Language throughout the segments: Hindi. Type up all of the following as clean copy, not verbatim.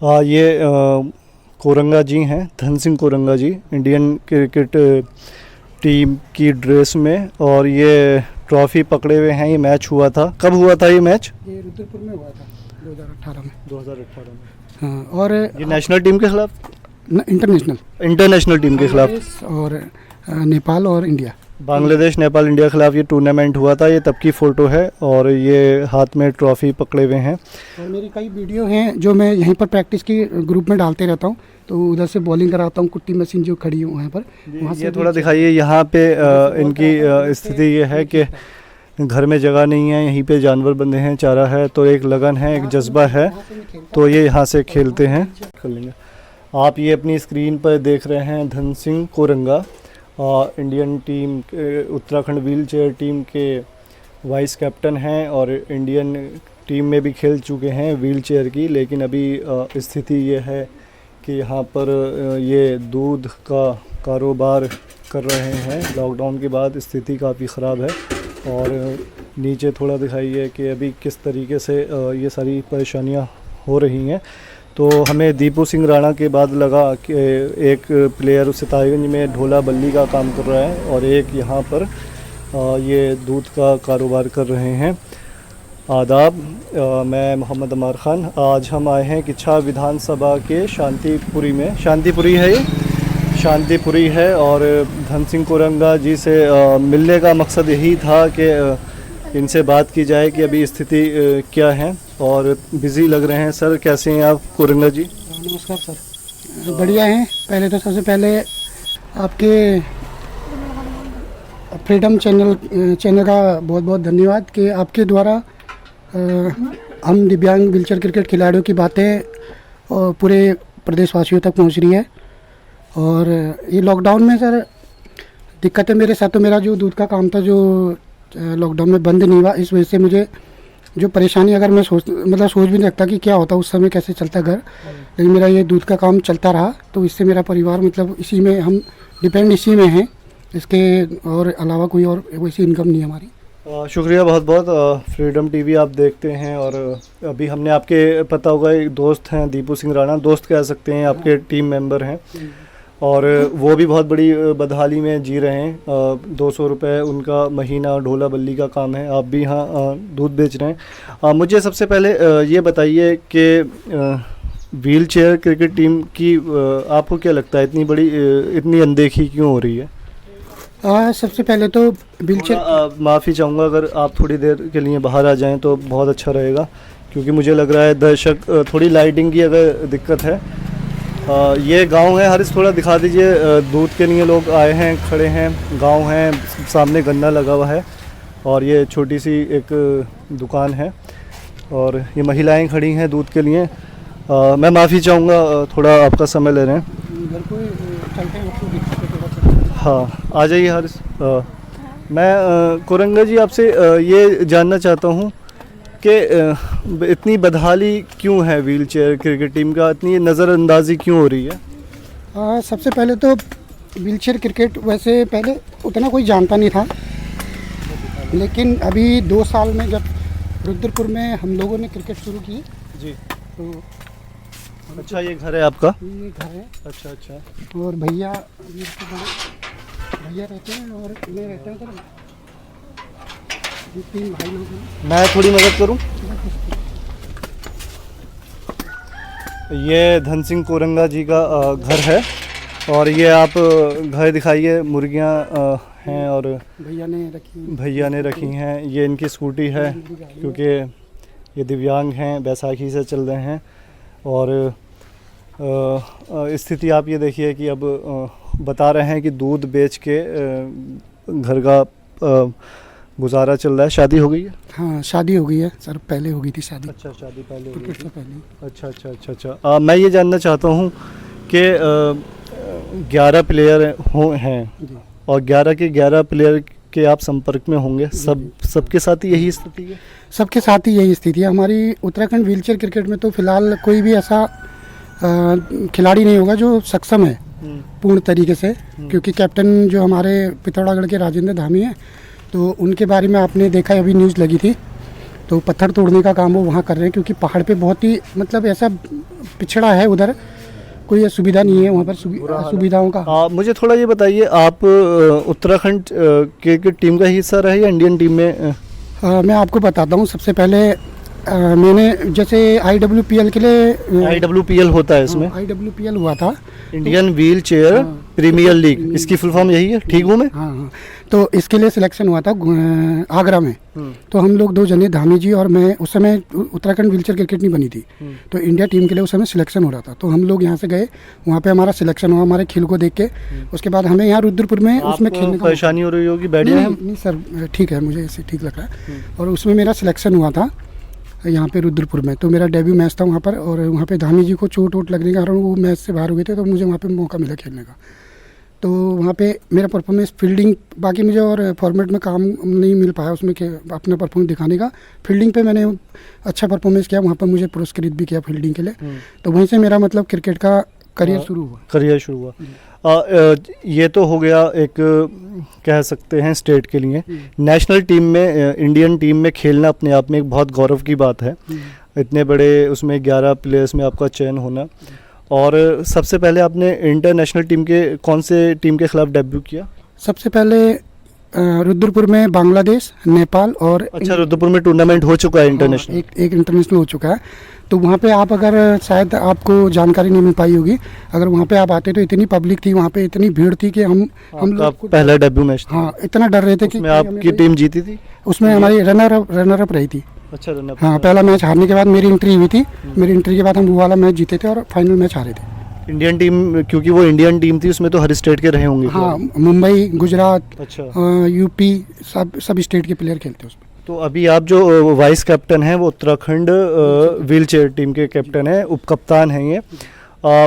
ये कोरंगा जी हैं, धन सिंह कोरंगा जी, इंडियन क्रिकेट टीम की ड्रेस में, और ये ट्रॉफी पकड़े हुए हैं। ये मैच हुआ था, कब हुआ था ये मैच? ये रुद्रपुर में हुआ था 2018 में। 2018 में। हाँ, और ये नेशनल टीम के खिलाफ? इंटरनेशनल टीम के खिलाफ, और नेपाल और इंडिया, बांग्लादेश, नेपाल, इंडिया के खिलाफ ये टूर्नामेंट हुआ था। ये तब की फ़ोटो है और ये हाथ में ट्रॉफी पकड़े हुए हैं। और मेरी कई वीडियो हैं जो मैं यहीं पर प्रैक्टिस की ग्रुप में डालते रहता हूँ, तो उधर से बॉलिंग कराता हूँ। कुट्टी मशीन जो खड़ी है वहाँ पर, वहाँ से ये थोड़ा दिखाइए। यहाँ पे इनकी स्थिति ये है कि घर में जगह नहीं है, यहीं पे जानवर बंधे हैं, चारा है, तो एक लगन है, एक जज्बा है, तो ये यहाँ से खेलते हैं। कर लेंगे। आप ये अपनी स्क्रीन पर देख रहे हैं Dhan Singh Koranga, Indian team, Uttarakhand wheel chair team के वाइस कैप्टन हैं और इंडियन टीम में भी खेल चुके हैं व्हील चेयर की। लेकिन अभी स्थिति ये है कि यहाँ पर ये दूध का कारोबार कर रहे हैं। लॉकडाउन के बाद स्थिति काफ़ी ख़राब है। और नीचे थोड़ा दिखाइए कि अभी किस तरीके से ये सारी परेशानियाँ हो रही हैं। तो हमें दीपू सिंह राणा के बाद लगा कि एक प्लेयर सितारगंज में ढोला बल्ली का काम कर रहा है और एक यहाँ पर ये दूध का कारोबार कर रहे हैं। आदाब, मैं मोहम्मद अमर ख़ान। आज हम आए हैं किच्छा विधानसभा के शांतिपुरी में। शांतिपुरी है ये, शांतिपुरी है। और धन सिंह कोरंगा जी से मिलने का मकसद यही था कि इनसे बात की जाए कि अभी स्थिति क्या है। और बिज़ी लग रहे हैं। सर, कैसे हैं आप कोरंगा जी? नमस्कार सर, बढ़िया हैं। पहले तो सबसे पहले आपके फ्रीडम चैनल का बहुत बहुत धन्यवाद कि आपके द्वारा हम दिव्यांग व्हीलचेयर क्रिकेट खिलाड़ियों की बातें पूरे प्रदेशवासियों तक पहुंच रही है। और ये लॉकडाउन में सर दिक्कत है मेरे साथ। तो मेरा जो दूध का काम था जो लॉकडाउन में बंद नहीं हुआ, इस वजह से मुझे जो परेशानी, अगर मैं सोच भी नहीं सकता कि क्या होता उस समय, कैसे चलता घर, लेकिन मेरा ये दूध का काम चलता रहा। तो इससे मेरा परिवार इसी में हम डिपेंड इसी में हैं। इसके और अलावा कोई और वैसी इनकम नहीं है हमारी। शुक्रिया बहुत बहुत। फ्रीडम टीवी आप देखते हैं। और अभी हमने आपके, पता होगा, एक दोस्त हैं दीपू सिंह राणा, दोस्त कह सकते हैं, आपके टीम मेंबर हैं। और वो भी बहुत बड़ी बदहाली में जी रहे हैं। 200 रुपये उनका महीना ढोला बल्ली का काम है। आप भी यहाँ दूध बेच रहे हैं। मुझे सबसे पहले ये बताइए कि व्हील चेयर क्रिकेट टीम की आपको क्या लगता है इतनी अनदेखी क्यों हो रही है? सबसे पहले तो व्हील चेयर, माफ़ी चाहूँगा अगर आप थोड़ी देर के लिए बाहर आ जाएं तो बहुत अच्छा रहेगा, क्योंकि मुझे लग रहा है दर्शक, थोड़ी लाइटिंग की अगर दिक्कत है। ये गांव है, हरीश थोड़ा दिखा दीजिए। दूध के लिए लोग आए हैं, खड़े हैं, गांव है, सामने गन्ना लगा हुआ है और ये छोटी सी एक दुकान है और ये महिलाएं खड़ी हैं दूध के लिए। मैं माफ़ी चाहूँगा, थोड़ा आपका समय ले रहे हैं। हाँ, आ जाइए हरीश। मैं कोरंगा जी आपसे ये जानना चाहता हूँ कि इतनी बदहाली क्यों है व्हील चेयर क्रिकेट टीम का, इतनी नज़रअंदाजी क्यों हो रही है? सबसे पहले तो व्हील चेयर क्रिकेट वैसे पहले उतना कोई जानता नहीं था, लेकिन अभी 2 साल में जब रुद्रपुर में हम लोगों ने क्रिकेट शुरू की जी, तो अच्छा, ये घर है आपका? ये घर है। अच्छा अच्छा। और भैया रहते हैं और मैं रहता हूँ। 3 भाई लोग हैं। मैं थोड़ी मदद करूं? ये धन सिंह कोरंगा जी का घर है और ये आप घर दिखाइए। मुर्गियां हैं और भैया ने रखी हैं। ये इनकी स्कूटी है क्योंकि ये दिव्यांग हैं, बैसाखी से चल रहे हैं। और स्थिति आप ये देखिए कि अब बता रहे हैं कि दूध बेच के घर का गुजारा चल रहा है। शादी हो गई है? हाँ, शादी हो गई है सर, पहले हो गई थी शादी। अच्छा, शादी पहले हो गई थी। पहले। अच्छा अच्छा अच्छा अच्छा। मैं ये जानना चाहता हूँ कि 11 प्लेयर हैं और 11 के 11 प्लेयर के आप संपर्क में होंगे। सबके साथ ही यही स्थिति है? सबके साथ ही यही स्थिति है। हमारी उत्तराखंड व्हीलचेयर क्रिकेट में तो फिलहाल कोई भी ऐसा खिलाड़ी नहीं होगा जो सक्षम है पूर्ण तरीके से, क्योंकि कैप्टन जो हमारे पिथौरागढ़ के राजेंद्र धामी हैं, तो उनके बारे में आपने देखा, अभी न्यूज़ लगी थी तो पत्थर तोड़ने का काम वो वहाँ कर रहे हैं, क्योंकि पहाड़ पे बहुत ही मतलब ऐसा पिछड़ा है, उधर कोई सुविधा नहीं है वहाँ पर, सुविधाओं का। मुझे थोड़ा ये बताइए, आप उत्तराखंड क्रिकेट टीम का हिस्सा रहे या इंडियन टीम में? मैं आपको बताता हूँ। सबसे पहले मैंने जैसे IWPL के लिए, IWPL होता है इसमें, IWPL हुआ था, Indian wheelchair premier league, इसकी फुल फॉर्म यही है, ठीक हूँ मैं? हाँ हाँ। तो इसके लिए सिलेक्शन हुआ था आगरा में। तो हम लोग 2 जने, धामी जी और मैं, उस समय उत्तराखंड व्हीलचेयर क्रिकेट नहीं बनी थी, तो इंडिया टीम के लिए उस समय सिलेक्शन हो रहा था। तो हम लोग यहाँ से गए, वहाँ पे हमारा सिलेक्शन हुआ, हमारे खेल को देख के। उसके बाद हमें यहाँ रुद्रपुर में उसमें खेलने का परेशानी हो रही होगी, बैठ जाए? नहीं सर, ठीक है, मुझे ऐसे ठीक लग रहा है। और उसमें मेरा सिलेक्शन हुआ था यहाँ पे रुद्रपुर में, तो मेरा डेब्यू मैच था वहाँ पर। और वहाँ पे धामी जी को चोट वोट लगने के कारण वो मैच से बाहर हो गए थे, तो मुझे वहाँ पे मौका मिला खेलने का। तो वहाँ पे मेरा परफॉर्मेंस, फील्डिंग, बाकी मुझे और फॉर्मेट में काम नहीं मिल पाया उसमें कि अपना परफॉर्मेंस दिखाने का। फील्डिंग पे मैंने अच्छा परफॉर्मेंस किया, वहाँ पर मुझे पुरस्कृत भी किया फील्डिंग के लिए। तो वहीं से मेरा मतलब क्रिकेट का करियर शुरू हुआ। ये तो हो गया एक, कह सकते हैं, स्टेट के लिए। नेशनल टीम में, इंडियन टीम में खेलना अपने आप में एक बहुत गौरव की बात है। इतने बड़े उसमें 11 प्लेयर्स में आपका चयन होना। और सबसे पहले आपने इंटरनेशनल टीम के कौन से टीम के खिलाफ डेब्यू किया? सबसे पहले रुद्रपुर में बांग्लादेश, नेपाल और, अच्छा, रुद्रपुर में टूर्नामेंट हो चुका है इंटरनेशनल? एक इंटरनेशनल हो चुका है। तो वहाँ पे आप, अगर शायद आपको जानकारी नहीं मिल पाई होगी, अगर वहाँ पे आप आते तो इतनी पब्लिक थी वहाँ पे, इतनी भीड़ थी कि हम लोग पहला डेब्यू मैच था। हाँ, इतना डर रहे थे कि आपकी टीम जीती थी? उसमें हमारी रनर अप रही थी। अच्छा, रनर अप। हाँ, पहला मैच हारने के बाद मेरी एंट्री हुई थी। मेरी एंट्री के बाद हम वो वाला मैच जीते थे और फाइनल मैच हारे थे। इंडियन टीम, क्योंकि वो इंडियन टीम थी, उसमें तो हर स्टेट के रहे होंगे। हाँ, मुंबई, गुजरात, अच्छा, यूपी, सब स्टेट के प्लेयर खेलते हैं उसमें। तो अभी आप जो वाइस कैप्टन हैं, वो उत्तराखंड व्हील चेयर टीम के कैप्टन हैं, उप कप्तान हैं ये।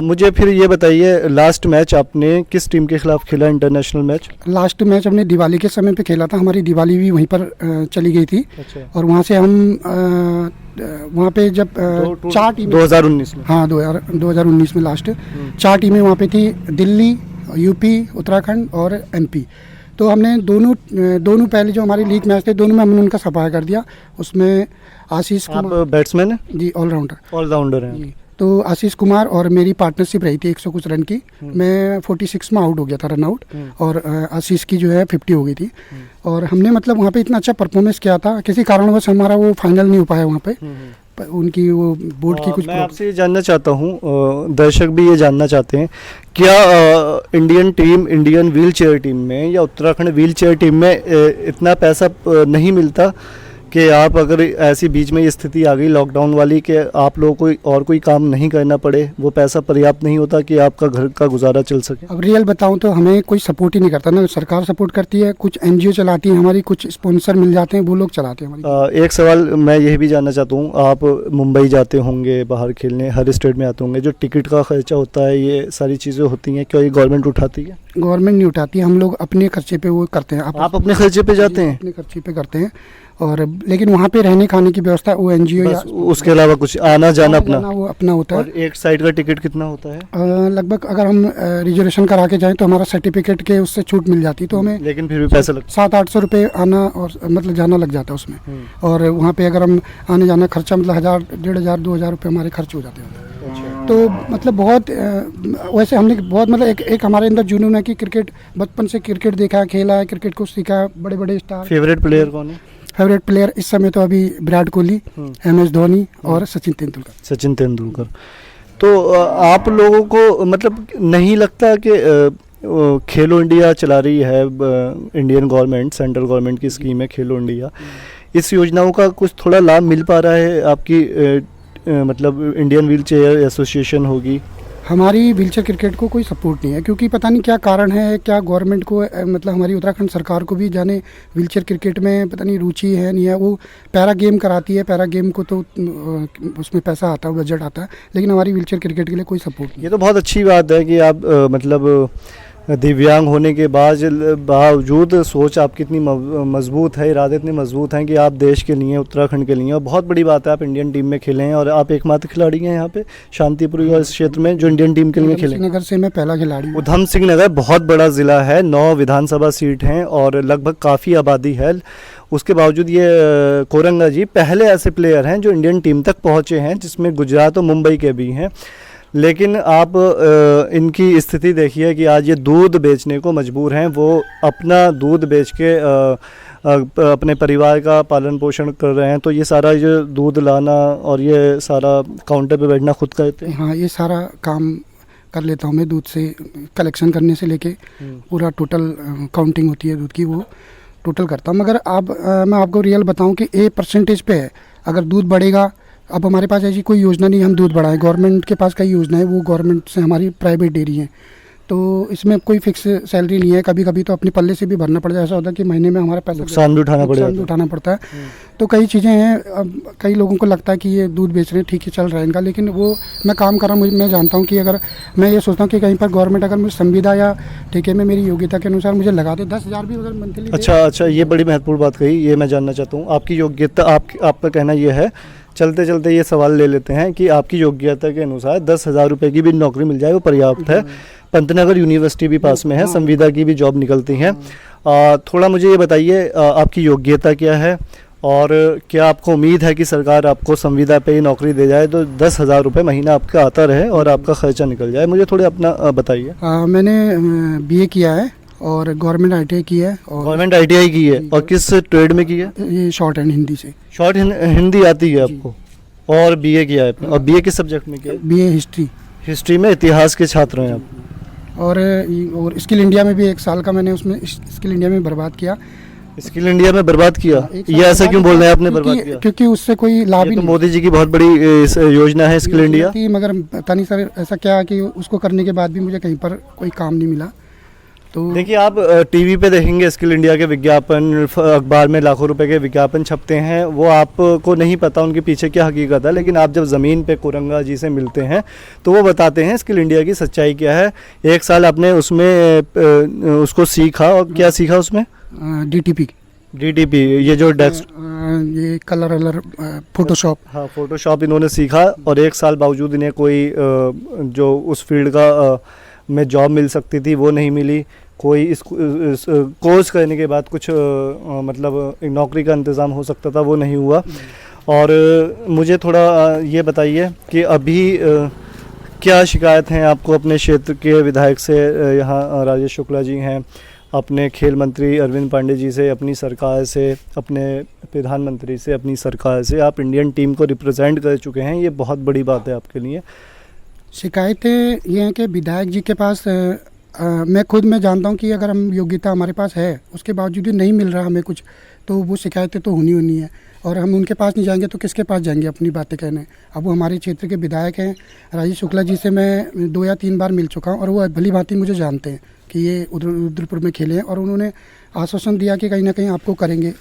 मुझे फिर ये बताइए, लास्ट मैच आपने किस टीम के खिलाफ खेला इंटरनेशनल मैच? लास्ट मैच हमने दिवाली के समय पे खेला था। हमारी दिवाली भी वहीं पर चली गई थी। अच्छा। और वहाँ से हम वहाँ पे जब 4 टीम, 2019 में, हाँ 2019 में लास्ट 4 टीमें वहाँ पे थी, दिल्ली, यूपी, उत्तराखंड और MP। तो हमने दोनों पहले जो हमारी लीग मैच थे, दोनों में हमने उनका सफाया कर दिया। उसमें आशीष कुमार, आप बैट्समैन हैं? जी, ऑलराउंडर हैं जी। तो आशीष कुमार और मेरी पार्टनरशिप रही थी 100 कुछ रन की। मैं 46 में आउट हो गया था, रन आउट, और आशीष की जो है 50 हो गई थी। और हमने मतलब वहाँ पे इतना अच्छा परफॉर्मेंस किया था, किसी कारणवश हमारा वो फाइनल नहीं हो पाया वहाँ पे। उनकी वो बोर्ड की कुछ, मैं आपसे ये जानना चाहता हूँ, दर्शक भी ये जानना चाहते हैं, क्या Indian team, Indian wheel chair team में या उत्तराखंड व्हील चेयर टीम में इतना पैसा नहीं मिलता कि आप, अगर ऐसी बीच में ये स्थिति आ गई लॉकडाउन वाली कि आप लोगों को और कोई काम नहीं करना पड़े, वो पैसा पर्याप्त नहीं होता कि आपका घर का गुजारा चल सके? अब रियल बताऊं तो हमें कोई सपोर्ट ही नहीं करता ना। सरकार सपोर्ट करती है, कुछ NGO चलाती है हमारी, कुछ स्पॉन्सर मिल जाते हैं, वो लोग चलाते हैं हमारी। एक सवाल मैं यह भी जानना चाहता हूँ, आप मुंबई जाते होंगे, बाहर खेलने हर स्टेट में आते होंगे, जो टिकट का खर्चा होता है, ये सारी चीज़ें होती हैं, क्या ये गवर्नमेंट उठाती है? गवर्नमेंट नहीं उठाती, हम लोग अपने खर्चे पे वो करते हैं। आप अपने खर्चे पे जाते हैं? अपने खर्चे पे करते हैं। और लेकिन वहाँ पे रहने खाने की व्यवस्था वो NGO या उसके अलावा कुछ आना जाना वो अपना होता है। और एक साइड का टिकट कितना होता है? लगभग अगर हम रिजर्वेशन करा के जाएं तो हमारा सर्टिफिकेट के उससे छूट मिल जाती है, तो हमें, लेकिन फिर भी पैसा लगता है, 700-800 रुपये आना और मतलब जाना लग जाता है उसमें। और वहाँ पे अगर हम आने जाना खर्चा मतलब 1000, 1500, 2000 रुपये हमारे खर्च हो जाते हैं। तो मतलब बहुत वैसे हमने बहुत मतलब एक हमारे अंदर जुनून है कि क्रिकेट, बचपन से क्रिकेट देखा, खेला है, क्रिकेट को सीखा, बड़े बड़े स्टार। फेवरेट प्लेयर कौन है? फेवरेट प्लेयर इस समय तो अभी विराट कोहली, MS धोनी और सचिन तेंदुलकर। तो आप लोगों को मतलब नहीं लगता कि खेलो इंडिया चला रही है इंडियन गवर्नमेंट, सेंट्रल गवर्नमेंट की स्कीम है खेलो इंडिया, इस योजनाओं का कुछ थोड़ा लाभ मिल पा रहा है आपकी मतलब इंडियन व्हील चेयर एसोसिएशन होगी? हमारी व्हीलचेयर क्रिकेट को कोई सपोर्ट नहीं है, क्योंकि पता नहीं क्या कारण है, क्या गवर्नमेंट को मतलब हमारी उत्तराखंड सरकार को भी जाने व्हीलचेयर क्रिकेट में पता नहीं रुचि है नहीं है। वो पैरा गेम कराती है, पैरा गेम को तो उसमें पैसा आता है, बजट आता है, लेकिन हमारी व्हीलचेयर क्रिकेट के लिए कोई सपोर्ट नहीं। ये तो बहुत अच्छी बात है कि आप मतलब दिव्यांग होने के बावजूद सोच आपकी इतनी मजबूत है, इरादे इतने मजबूत हैं कि आप देश के लिए, उत्तराखंड के लिए, और बहुत बड़ी बात है आप इंडियन टीम में खेले हैं और आप एकमात्र खिलाड़ी हैं यहाँ पे शांतिपुर इस क्षेत्र में जो इंडियन टीम के लिए खेले। नगर से मैं पहला खिलाड़ी हूँ। उधम सिंह नगर बहुत बड़ा ज़िला है, 9 विधानसभा सीट हैं और लगभग काफ़ी आबादी है। उसके बावजूद ये कोरंगा जी पहले ऐसे प्लेयर हैं जो इंडियन टीम तक पहुँचे हैं, जिसमें गुजरात और मुंबई के भी हैं। लेकिन आप इनकी स्थिति देखिए कि आज ये दूध बेचने को मजबूर हैं। वो अपना दूध बेच के अपने परिवार का पालन पोषण कर रहे हैं। तो ये सारा जो दूध लाना और ये सारा काउंटर पे बैठना खुद करते हैं? हाँ, ये सारा काम कर लेता हूँ मैं। दूध से कलेक्शन करने से लेके पूरा टोटल काउंटिंग होती है दूध की, वो टोटल करता हूँ। मगर मैं आपको रियल बताऊँ कि ए परसेंटेज पे है। अगर दूध बढ़ेगा, अब हमारे पास ऐसी कोई योजना नहीं हम दूध बढ़ाएं। गवर्नमेंट के पास कई योजना है, वो गवर्नमेंट से हमारी प्राइवेट डेयरी है, तो इसमें कोई फिक्स सैलरी नहीं है। कभी कभी तो अपने पल्ले से भी भरना पड़ जाए। ऐसा होता है कि महीने में हमारा पैसा नुकसान भी उठाना पड़ता है। तो कई चीज़ें हैं। अब कई लोगों को लगता है कि ये दूध बेच रहे हैं, ठीक है चल रहा है इनका, लेकिन वो मैं काम कर रहा हूँ। मैं जानता हूँ कि अगर मैं ये सोचता हूँ कि कहीं पर गवर्नमेंट अगर मुझे संविदा या ठेके में मेरी योग्यता के अनुसार मुझे लगा दे, 10,000 भी अगर मंथली। अच्छा, ये बड़ी महत्वपूर्ण बात कही, ये मैं जानना चाहता हूँ। आपकी योग्यता, आपका कहना ये है, चलते चलते ये सवाल ले लेते हैं कि आपकी योग्यता के अनुसार 10,000 रुपये की भी नौकरी मिल जाए वो पर्याप्त है। पंतनगर यूनिवर्सिटी भी पास में है, संविदा की भी जॉब निकलती हैं। थोड़ा मुझे ये बताइए आपकी योग्यता क्या है और क्या आपको उम्मीद है कि सरकार आपको संविदा पे ही नौकरी दे जाए तो 10,000 रुपये महीना आपका आता रहे और आपका खर्चा निकल जाए? मुझे थोड़े अपना बताइए। मैंने BA किया है और गवर्नमेंट ITI की है। और गवर्नमेंट ITI की है और किस ट्रेड में की है? ये शॉर्ट एंड हिंदी से। शॉर्ट हिंदी आती है आपको? और BA किया है? और BA किस सब्जेक्ट में किया है? BA history. हिस्ट्री में इतिहास के छात्र हैं आप? और स्किल इंडिया में भी 1 साल का मैंने उसमें स्किल इंडिया में बर्बाद किया। स्किल इंडिया में बर्बाद किया? ये ऐसा क्यों बोल रहे हैं आपने बर्बाद किया? क्योंकि उससे कोई लाभ ही नहीं। मोदी जी की बहुत बड़ी योजना है स्किल इंडिया, मगर पता नहीं सर ऐसा क्या कि उसको करने के बाद भी मुझे कहीं पर कोई काम नहीं मिला। तो देखिए, आप टीवी पे देखेंगे स्किल इंडिया के विज्ञापन, अखबार में लाखों रुपए के विज्ञापन छपते हैं, वो आपको नहीं पता उनके पीछे क्या हकीकत है। लेकिन आप जब ज़मीन पे कोरंगा जी से मिलते हैं तो वो बताते हैं स्किल इंडिया की सच्चाई क्या है। 1 साल आपने उसमें उसको सीखा, और क्या सीखा उसमें? DTP, ये जो डेस्क, ये कलर फोटोशॉप। हाँ, फोटोशॉप इन्होंने सीखा और 1 साल बावजूद इन्हें कोई जो उस फील्ड का में जॉब मिल सकती थी वो नहीं मिली। कोई इस कोर्स करने के बाद कुछ मतलब नौकरी का इंतज़ाम हो सकता था, वो नहीं हुआ। और मुझे थोड़ा ये बताइए कि अभी क्या शिकायत हैं आपको अपने क्षेत्र के विधायक से? यहाँ राजेश शुक्ला जी हैं, अपने खेल मंत्री अरविंद पांडे जी से, अपनी सरकार से, अपने प्रधानमंत्री से, अपनी सरकार से। आप इंडियन टीम को रिप्रेजेंट कर चुके हैं, ये बहुत बड़ी बात है आपके लिए। शिकायतें ये हैं कि विधायक जी के पास मैं खुद में जानता हूँ कि अगर हम योग्यता हमारे पास है, उसके बावजूद भी नहीं मिल रहा हमें कुछ, तो वो शिकायतें तो होनी है। और हम उनके पास नहीं जाएंगे तो किसके पास जाएंगे अपनी बातें कहने? अब वो हमारे क्षेत्र के विधायक हैं। राजेश शुक्ला जी से मैं 2 या 3 बार मिल चुका हूँ और वो भली भांति मुझे जानते हैं कि ये रुद्रपुर में खेले हैं, और उन्होंने आश्वासन दिया कि कहीं ना कहीं आपको करेंगे,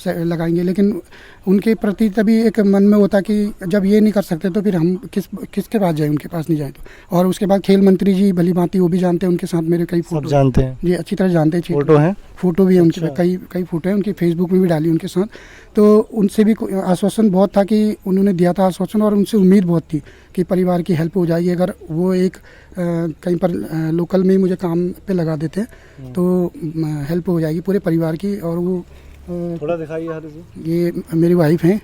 लगाएंगे। लेकिन उनके प्रति तभी एक मन में होता कि जब ये नहीं कर सकते तो फिर हम किसके पास जाएं, उनके पास नहीं जाए तो। और उसके बाद खेल मंत्री जी भली भांति वो भी जानते हैं, उनके साथ मेरे कई फोटो जानते हैं जी, अच्छी तरह जानते हैं। फोटो हैं, फोटो भी है उनके। अच्छा। कई फोटो हैं उनकी, फेसबुक में भी डाली उनके साथ। तो उनसे भी आश्वासन बहुत था कि उन्होंने दिया था आश्वासन, और उनसे उम्मीद बहुत थी कि परिवार की हेल्प हो जाएगी। अगर वो एक कहीं पर लोकल में ही मुझे काम पे लगा देते तो हेल्प हो जाएगी पूरे परिवार की। और वो थोड़ा दिखाइए हर जी। ये मेरी वाइफ हैं,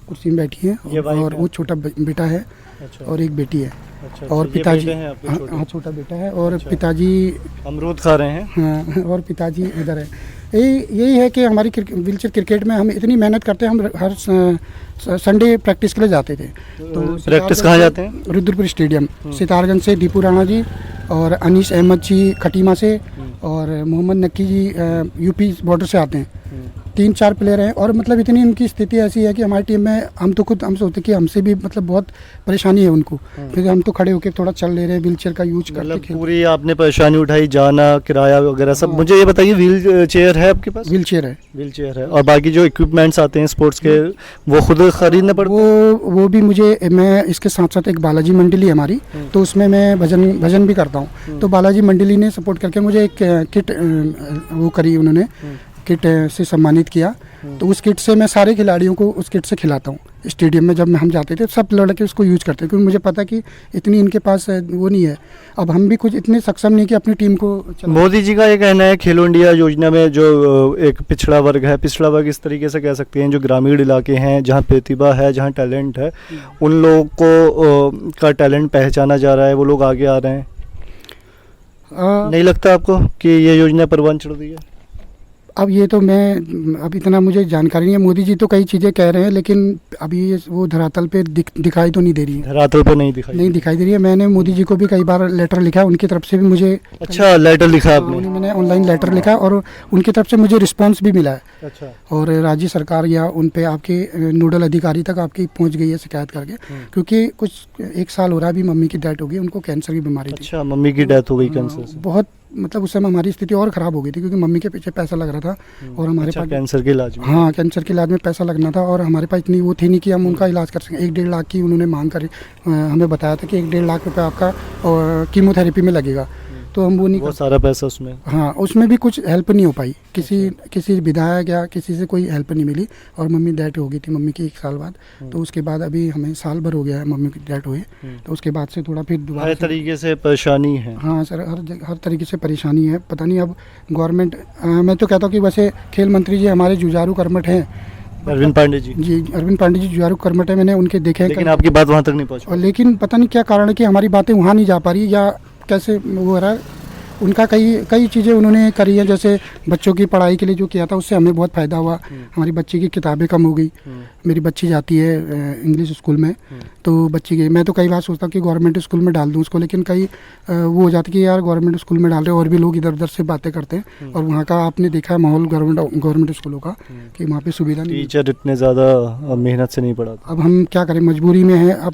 कुर्सी में बैठी हैं, और वो छोटा बेटा है। अच्छा। और एक बेटी है। अच्छा। और पिताजी, हाँ छोटा बेटा है। और अच्छा। पिताजी अमरूद खा रहे हैं। हाँ, और पिताजी इधर है। यही है कि हमारी व्हीलचेयर क्रिकेट में हम इतनी मेहनत करते हैं। हम हर संडे प्रैक्टिस के लिए जाते थे। तो प्रैक्टिस कहाँ जाते हैं? रुद्रपुर स्टेडियम। सितारगंज से दीपू राणा जी और अनीस अहमद जी खटीमा से, और मोहम्मद नक्की जी UP बॉर्डर से आते हैं। 3-4 प्लेयर हैं और मतलब इतनी उनकी स्थिति ऐसी है कि हमारी टीम में हम सोचते कि हमसे भी मतलब बहुत परेशानी है उनको, फिर हम तो खड़े होकर थोड़ा चल ले रहे हैं, व्हीलचेयर का यूज करके मतलब खेल। पूरी आपने परेशानी उठाई, जाना, किराया वगैरह सब। हाँ। मुझे ये बताइए, व्हील चेयर है आपके पास? व्हील चेयर है। व्हील चेयर है, और बाकी जो इक्विपमेंट्स आते हैं स्पोर्ट्स के वो खुद खरीदने पड़ते हैं? वो भी मुझे, मैं इसके साथ साथ एक बालाजी मंडली है हमारी, तो उसमें मैं भजन भी करता हूँ, तो बालाजी मंडली ने सपोर्ट करके मुझे एक किट वो करी, उन्होंने किट से सम्मानित किया। तो उस किट से मैं सारे खिलाड़ियों को उस किट से खिलाता हूँ। स्टेडियम में जब हम जाते थे सब लड़के उसको यूज करते हैं, क्योंकि मुझे पता कि इतनी इनके पास वो नहीं है, अब हम भी कुछ इतने सक्षम नहीं कि अपनी टीम को चला। मोदी जी का ये कहना है खेलो इंडिया योजना में जो एक पिछड़ा वर्ग है, पिछड़ा वर्ग इस तरीके से कह सकते हैं, जो ग्रामीण इलाके हैं जहाँ प्रतिभा है, जहाँ टैलेंट है, उन लोगों को का टैलेंट पहचाना जा रहा है, वो लोग आगे आ रहे हैं। नहीं लगता आपको कि ये योजना परवान चढ़ रही है? अब ये तो मैं, अब इतना मुझे जानकारी नहीं है। मोदी जी तो कई चीज़ें कह रहे हैं, लेकिन अभी वो धरातल पे दिखाई तो नहीं दे रही है। धरातल पे नहीं दिखाई दे रही है। मैंने मोदी जी को भी कई बार लेटर लिखा है, उनकी तरफ से भी मुझे। अच्छा, लेटर लिखा आपने? मैंने ऑनलाइन लेटर लिखा और उनकी तरफ से मुझे रिस्पांस भी मिला है। अच्छा। और राज्य सरकार या उन पे आपके नोडल अधिकारी तक आपकी पहुंच गई है शिकायत करके, क्योंकि कुछ 1 साल हो रहा है, अभी मम्मी की डेथ हो गई, उनको कैंसर की बीमारी थी। अच्छा, मम्मी की डेथ हो गई कैंसर से? बहुत मतलब उस समय हमारी स्थिति और ख़राब हो गई थी, क्योंकि मम्मी के पीछे पैसा लग रहा था और हमारे पास कैंसर के इलाज में? हाँ, कैंसर के इलाज में पैसा लगना था और हमारे पास इतनी वो थी नहीं कि हम उनका इलाज कर सकें। 1-1.5 लाख की उन्होंने मांग करी, हमें बताया था कि 1-1.5 लाख रुपए आपका कीमोथेरेपी में लगेगा, तो हम वो नहीं वो सारा पैसा उसमें? हाँ, उसमें भी कुछ हेल्प नहीं हो पाई, किसी विधायक या किसी से कोई हेल्प नहीं मिली। और मम्मी डेथ हो गई थी मम्मी की 1 साल बाद, तो उसके बाद अभी हमें साल भर हो गया है मम्मी की डेथ हुए, तो उसके बाद से थोड़ा फिर दोबारा हर तरीके से परेशानी है। हाँ सर, हर तरीके से परेशानी है। पता नहीं अब गवर्नमेंट, मैं तो कहता हूँ कि वैसे खेल मंत्री जी हमारे जुझारू कर्मठ हैं, अरविंद पांडे जी। जी, अरविंद पांडे जी जुझारू कर्मठ है, मैंने उनके देखे हैं, लेकिन आपकी बात वहाँ तक नहीं पहुँची। और लेकिन पता नहीं क्या कारण है कि हमारी बातें वहाँ नहीं जा पा रही, या कैसे वो हो रहा है। उनका कई चीज़ें उन्होंने करी हैं, जैसे बच्चों की पढ़ाई के लिए जो किया था उससे हमें बहुत फ़ायदा हुआ। हमारी बच्ची की किताबें कम हो गई, मेरी बच्ची जाती है इंग्लिश स्कूल में, तो बच्ची की मैं तो कई बार सोचता हूँ कि गवर्नमेंट स्कूल में डाल दूँ उसको, लेकिन कई वो हो जाती कि यार गवर्नमेंट स्कूल में डाल रहे और भी लोग इधर उधर से बातें करते हैं, और वहाँ का आपने देखा है माहौल गवर्नमेंट स्कूलों का कि वहाँ पर सुविधा नहीं, टीचर इतने ज़्यादा मेहनत से नहीं पढ़ाते। अब हम क्या करें, मजबूरी में है। अब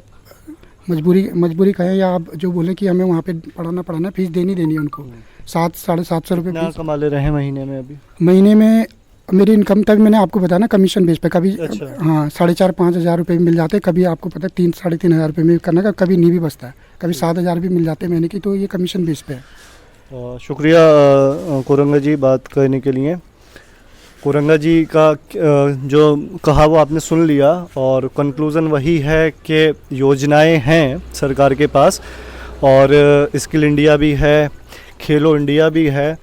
मजबूरी कहें या आप जो बोले कि हमें वहाँ पे पढ़ाना फीस देनी है उनको 700-750 रुपये कितना कमा ले रहे हैं महीने में? अभी महीने में मेरी इनकम तक मैंने आपको बताया ना, कमीशन बेस पे कभी अच्छा। हाँ 4,500-5,000 हज़ार रुपये मिल जाते, कभी आपको पता है 3-3,500 हज़ार रुपये में करने का, कभी नहीं भी बचता है, कभी 7,000 भी मिल जाते हैं महीने की, तो ये कमीशन बेस पे है। शुक्रिया कोरंगा जी बात करने के लिए। कोरंगा जी का जो कहा वो आपने सुन लिया, और कंक्लूज़न वही है कि योजनाएं हैं सरकार के पास, और स्किल इंडिया भी है, खेलो इंडिया भी है,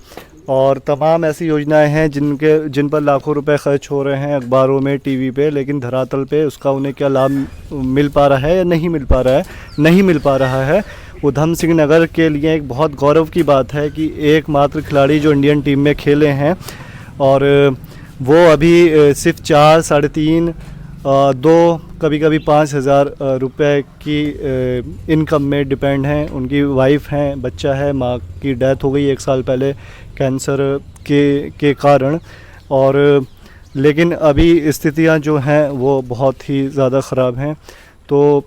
और तमाम ऐसी योजनाएं हैं जिन पर लाखों रुपए खर्च हो रहे हैं अखबारों में, टीवी पे, लेकिन धरातल पे उसका उन्हें क्या लाभ मिल पा रहा है या नहीं मिल पा रहा है। उधम सिंह नगर के लिए एक बहुत गौरव की बात है कि एकमात्र खिलाड़ी जो इंडियन टीम में खेले हैं, और वो अभी सिर्फ 4, 3.5, 2, कभी 5,000 रुपए की इनकम में डिपेंड हैं। उनकी वाइफ हैं, बच्चा है, माँ की डेथ हो गई 1 साल पहले कैंसर के कारण, और लेकिन अभी स्थितियाँ जो हैं वो बहुत ही ज़्यादा ख़राब हैं। तो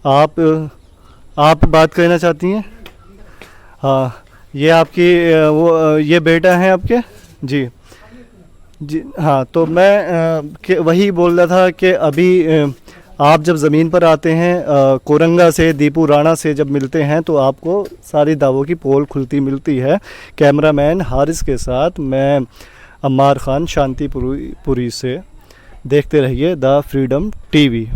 आप बात करना चाहती हैं? हाँ, ये आपकी ये बेटा है आपके? जी हाँ, तो मैं वही बोल रहा था कि अभी आप जब ज़मीन पर आते हैं, कोरंगा से, दीपू राणा से जब मिलते हैं, तो आपको सारी दावों की पोल खुलती मिलती है। कैमरामैन हारिस के साथ मैं अम्मार खान, शांतिपुरी से। देखते रहिए द फ्रीडम टीवी।